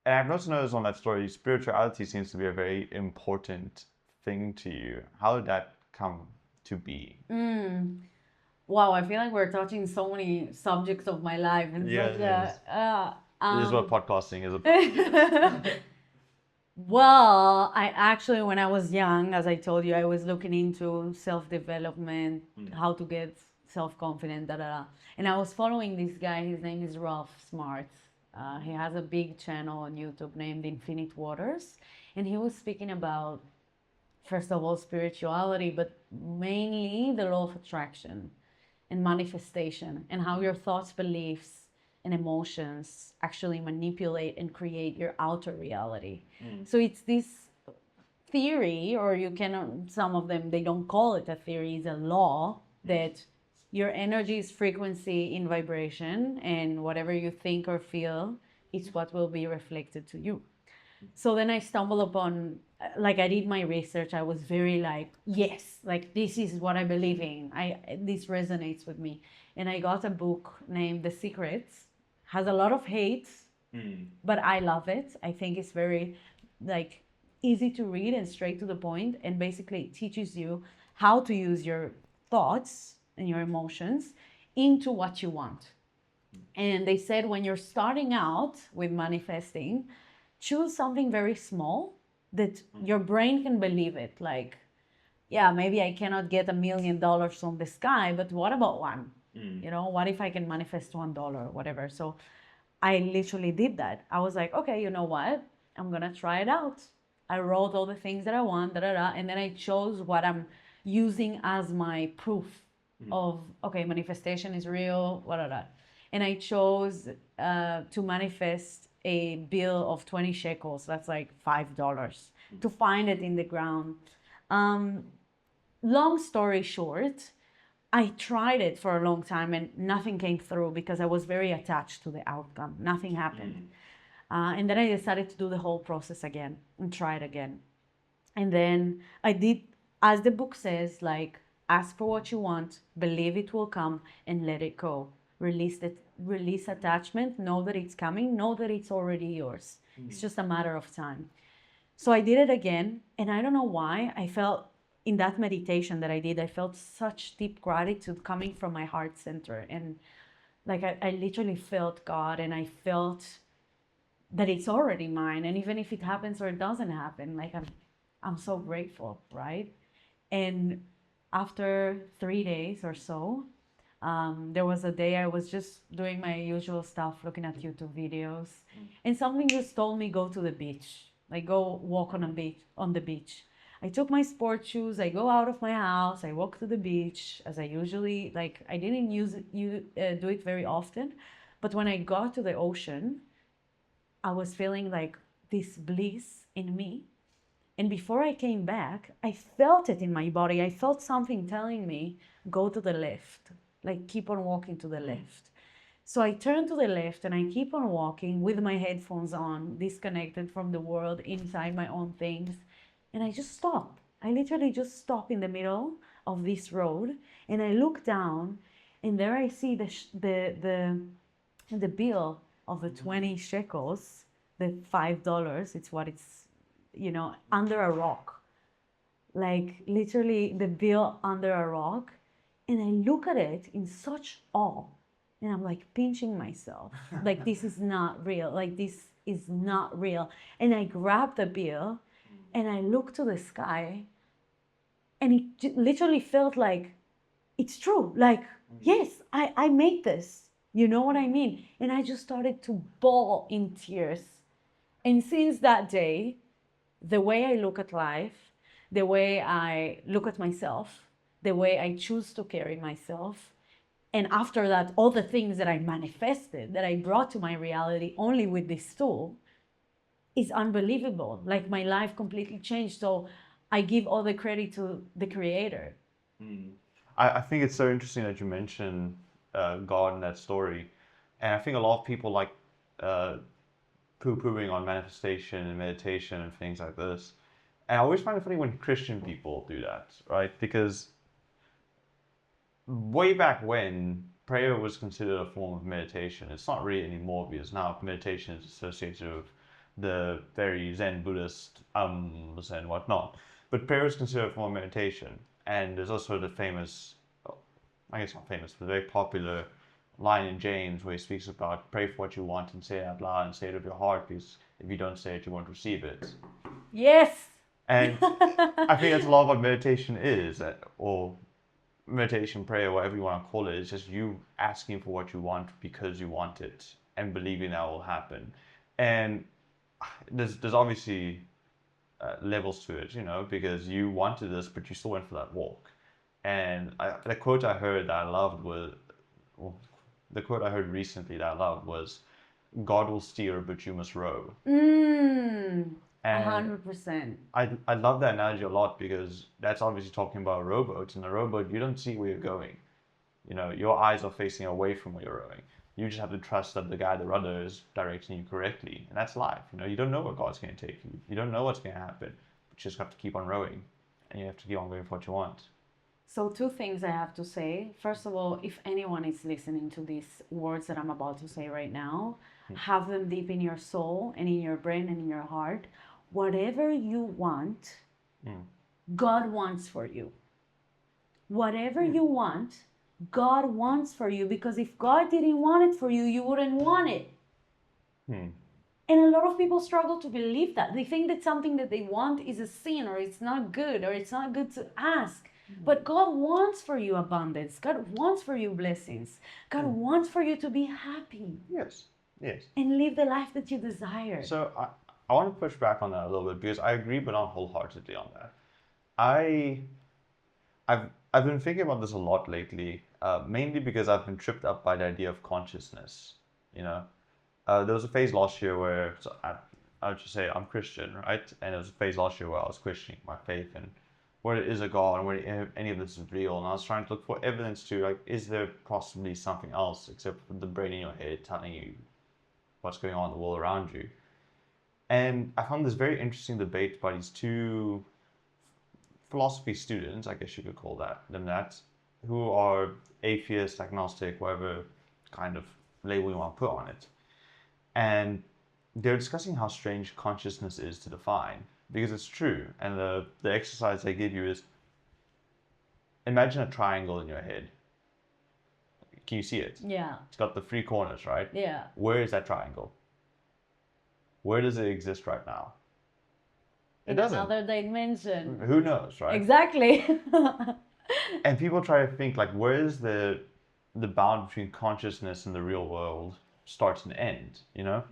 And I've also noticed on that story, spirituality seems to be a very important thing to you. How did that come to be? Wow, I feel like we're touching so many subjects of my life and Yeah, such it is. This is what podcasting is about. well, I actually, when I was young, as I told you, I was looking into self-development, how to get self-confident, da da da. And I was following this guy. His name is Ralph Smart. He has a big channel on YouTube named Infinite Waters, and he was speaking about, first of all, spirituality, but mainly the law of attraction and manifestation, and how your thoughts, beliefs, and emotions actually manipulate and create your outer reality. So it's this theory, or you can, some of them, they don't call it a theory, it's a law that your energy is frequency in vibration, and whatever you think or feel, it's what will be reflected to you. So then I stumbled upon, like, I did my research. I was very like, yes, like this is what I believe in. This resonates with me. And I got a book named The Secrets. Has a lot of hate, but I love it. I think it's very like easy to read and straight to the point, and basically it teaches you how to use your thoughts and your emotions into what you want. And they said when you're starting out with manifesting, choose something very small that your brain can believe it. Like, yeah, maybe I cannot get $1 million from the sky, but what about one? You know, what if I can manifest $1 or whatever? So I literally did that. I was like, okay, you know what? I'm gonna try it out. I wrote all the things that I want, da da da, and then I chose what I'm using as my proof of, okay, manifestation is real, da da da. And I chose to manifest a bill of 20 shekels. That's like $5 to find it in the ground. Um, Long story short, I tried it for a long time and nothing came through because I was very attached to the outcome. Nothing happened. And then I decided to do the whole process again and try it again. And then I did, as the book says, like, ask for what you want, believe it will come, and let it go. Release attachment, know that it's coming, know that it's already yours. It's just a matter of time. So I did it again, and I don't know why. I felt in that meditation that I did, I felt such deep gratitude coming from my heart center. And like I literally felt God, and I felt that it's already mine. And even if it happens or it doesn't happen, like I'm so grateful, right? And after 3 days or so, there was a day I was just doing my usual stuff, looking at YouTube videos, and something just told me go to the beach, like go walk on the beach. I took my sports shoes, I go out of my house, I walk to the beach as I usually like. I didn't do it very often, but when I got to the ocean, I was feeling like this bliss in me. And before I came back, I felt it in my body. I felt something telling me, go to the left, like keep on walking to the left. So I turn to the left and I keep on walking with my headphones on, disconnected from the world, inside my own things. And I just stop. I literally just stop in the middle of this road and I look down and there I see the bill of the 20 shekels, the $5. It's what it's, under a rock, like literally the bill under a rock. And I look at it in such awe, and I'm like pinching myself, like this is not real, like this is not real. And I grab the bill and I look to the sky, and it literally felt like it's true. Like, yes, I made this. You know what I mean? And I just started to bawl in tears. And since that day, the way I look at life, the way I look at myself, the way I choose to carry myself, and after that, all the things that I manifested, that I brought to my reality only with this tool, is unbelievable. Like my life completely changed. So I give all the credit to the creator. I think it's so interesting that you mentioned God in that story. And I think a lot of people like uh, poo-pooing on manifestation and meditation and things like this. And I always find it funny when Christian people do that, right? Because way back when, prayer was considered a form of meditation. It's not really anymore because now meditation is associated with the very Zen Buddhist ums and whatnot. But prayer is considered a form of meditation. And there's also the famous, well, I guess not famous, but very popular line in James where he speaks about pray for what you want and say it out loud and say it with your heart, because if you don't say it, you won't receive it. Yes. And I think that's a lot of what meditation is, or meditation, prayer, whatever you want to call it. It's just you asking for what you want because you want it and believing that will happen. And there's obviously levels to it, because you wanted this, but you still went for that walk. And the quote I heard that I loved was, well, the quote I heard recently that I loved was, "God will steer, but you must row." Mm, And 100%. I love that analogy a lot, because that's obviously talking about a rowboat. In a rowboat, you don't see where you're going. Your eyes are facing away from where you're rowing. You just have to trust that the guy at the rudder is directing you correctly. And that's life. You don't know where God's going to take you. You don't know what's going to happen. But you just have to keep on rowing. And you have to keep on going for what you want. So, two things I have to say. First of all, if anyone is listening to these words that I'm about to say right now, have them deep in your soul and in your brain and in your heart. Whatever you want, God wants for you. Whatever you want, God wants for you, because if God didn't want it for you, you wouldn't want it. And a lot of people struggle to believe that. They think that something that they want is a sin, or it's not good, or it's not good to ask. But God wants for you abundance. God wants for you blessings. God wants for you to be happy. Yes. Yes. And live the life that you desire. So I want to push back on that a little bit, because I agree, but not wholeheartedly on that. I've been thinking about this a lot lately, mainly because I've been tripped up by the idea of consciousness. There was a phase last year where, so I would just say I'm Christian, right? And there was a phase last year where I was questioning my faith and whether it is a God and whether any of this is real. And I was trying to look for evidence to, like, is there possibly something else except for the brain in your head telling you what's going on in the world around you? And I found this very interesting debate by these two philosophy students, I guess you could call them that, who are atheist, agnostic, whatever kind of label you want to put on it. And they're discussing how strange consciousness is to define, because it's true. And the exercise they give you is, imagine a triangle in your head. Can you see it? Yeah. It's got the three corners, right? Yeah. Where is that triangle? Where does it exist right now? It In doesn't. another dimension. Who knows, right? Exactly. And people try to think, like, where is the bound between consciousness and the real world starts and ends,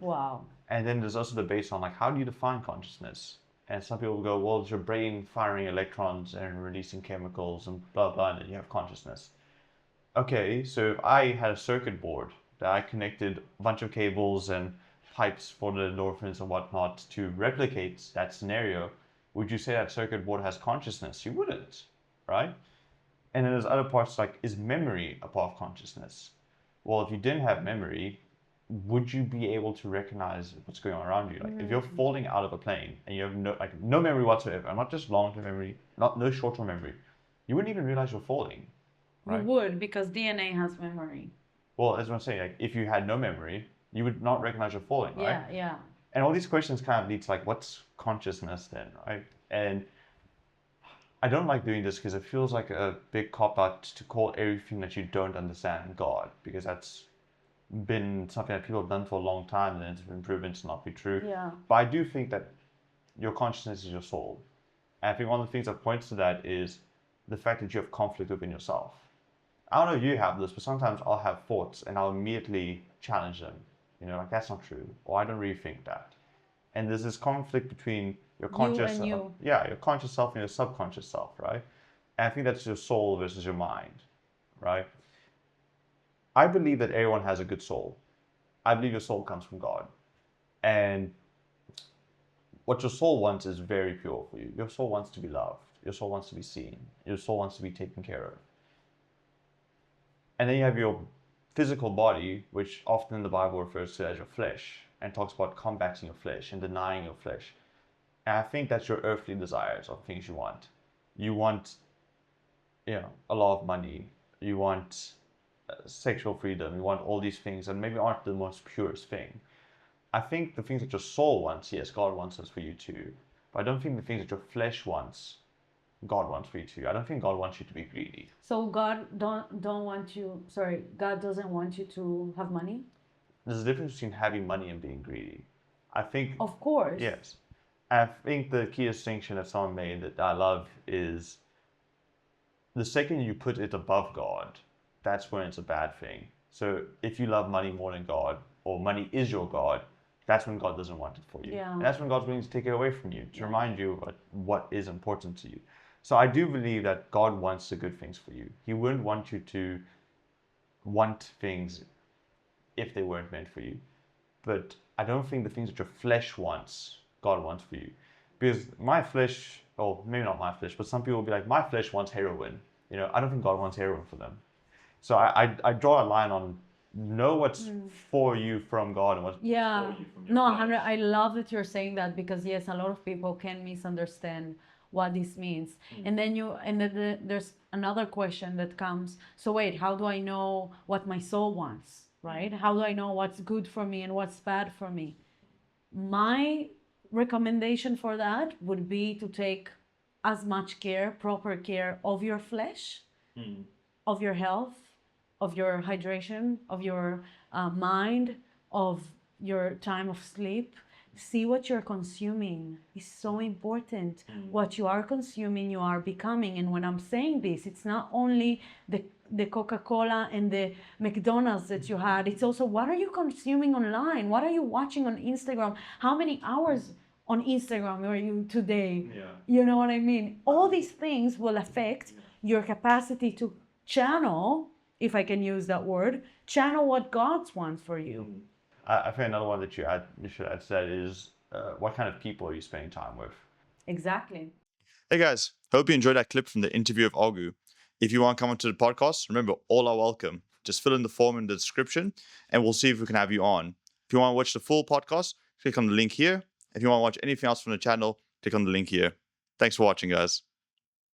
Wow. And then there's also debates on, like, how do you define consciousness? And some people go, well, it's your brain firing electrons and releasing chemicals and blah blah, and then you have consciousness. Okay, so if I had a circuit board that I connected a bunch of cables and pipes for the endorphins and whatnot to replicate that scenario, would you say that circuit board has consciousness? You wouldn't, right? And then there's other parts, like, is memory a part of consciousness? Well, if you didn't have memory, would you be able to recognize what's going on around you? Like, if you're falling out of a plane and you have no memory whatsoever, and not just long-term memory, no short-term memory, you wouldn't even realize you're falling, right? You would, because DNA has memory. Well, as I'm saying, like, if you had no memory, you would not recognize you're falling, right? Yeah, yeah. And all these questions kind of lead to, like, what's consciousness then, right? And I don't like doing this because it feels like a big cop-out to call everything that you don't understand God, because that's been something that people have done for a long time and it's been proven to not be true. Yeah. But I do think that your consciousness is your soul. And I think one of the things that points to that is the fact that you have conflict within yourself. I don't know if you have this, but sometimes I'll have thoughts and I'll immediately challenge them. Like, that's not true, or I don't really think that. And there's this conflict between your conscious self, you. yeah, your conscious self and your subconscious self, right? And I think that's your soul versus your mind, right? I believe that everyone has a good soul. I believe your soul comes from God. And what your soul wants is very pure for you. Your soul wants to be loved. Your soul wants to be seen. Your soul wants to be taken care of. And then you have your physical body, which often in the Bible refers to as your flesh, and talks about combating your flesh and denying your flesh. And I think that's your earthly desires or things you want. You want, a lot of money. You want sexual freedom. You want all these things, and maybe aren't the most purest thing. I think the things that your soul wants, yes, God wants us for you too. But I don't think the things that your flesh wants, God wants for you too. I don't think God wants you to be greedy. So God don't want you. Sorry, God doesn't want you to have money. There's a difference between having money and being greedy. I think, Of course. yes. I think the key distinction that someone made that I love is the second you put it above God, that's when it's a bad thing. So if you love money more than God, or money is your God, that's when God doesn't want it for you. Yeah. And that's when God's willing to take it away from you to Yeah. remind you of what is important to you. So I do believe that God wants the good things for you. He wouldn't want you to want things if they weren't meant for you. But I don't think the things that your flesh wants, God wants for you. Because my flesh, or maybe not my flesh, but some people will be like, my flesh wants heroin. You know, I don't think God wants heroin for them. So I draw a line on know what's for you from God and what's for you from your No, flesh. 100. I love that you're saying that because yes, a lot of people can misunderstand what this means. And then there's another question that comes. So wait, how do I know what my soul wants, right? How do I know what's good for me and what's bad for me? My recommendation for that would be to take as much care, proper care of your flesh, of your health, of your hydration, of your mind, of your time of sleep. See what you're consuming is so important. What you are consuming, you are becoming. And when I'm saying this, it's not only the Coca-Cola and the McDonald's that you had. It's also what are you consuming online? What are you watching on Instagram? How many hours on Instagram are you today? Yeah. You know what I mean? All these things will affect your capacity to channel, if I can use that word, channel what God wants for you. I think another one that you should add to that is what kind of people are you spending time with? Exactly. Hey guys, hope you enjoyed that clip from the interview of Augu. If you want to come onto the podcast, remember all are welcome. Just fill in the form in the description and we'll see if we can have you on. If you want to watch the full podcast, click on the link here. If you want to watch anything else from the channel, click on the link here. Thanks for watching, guys.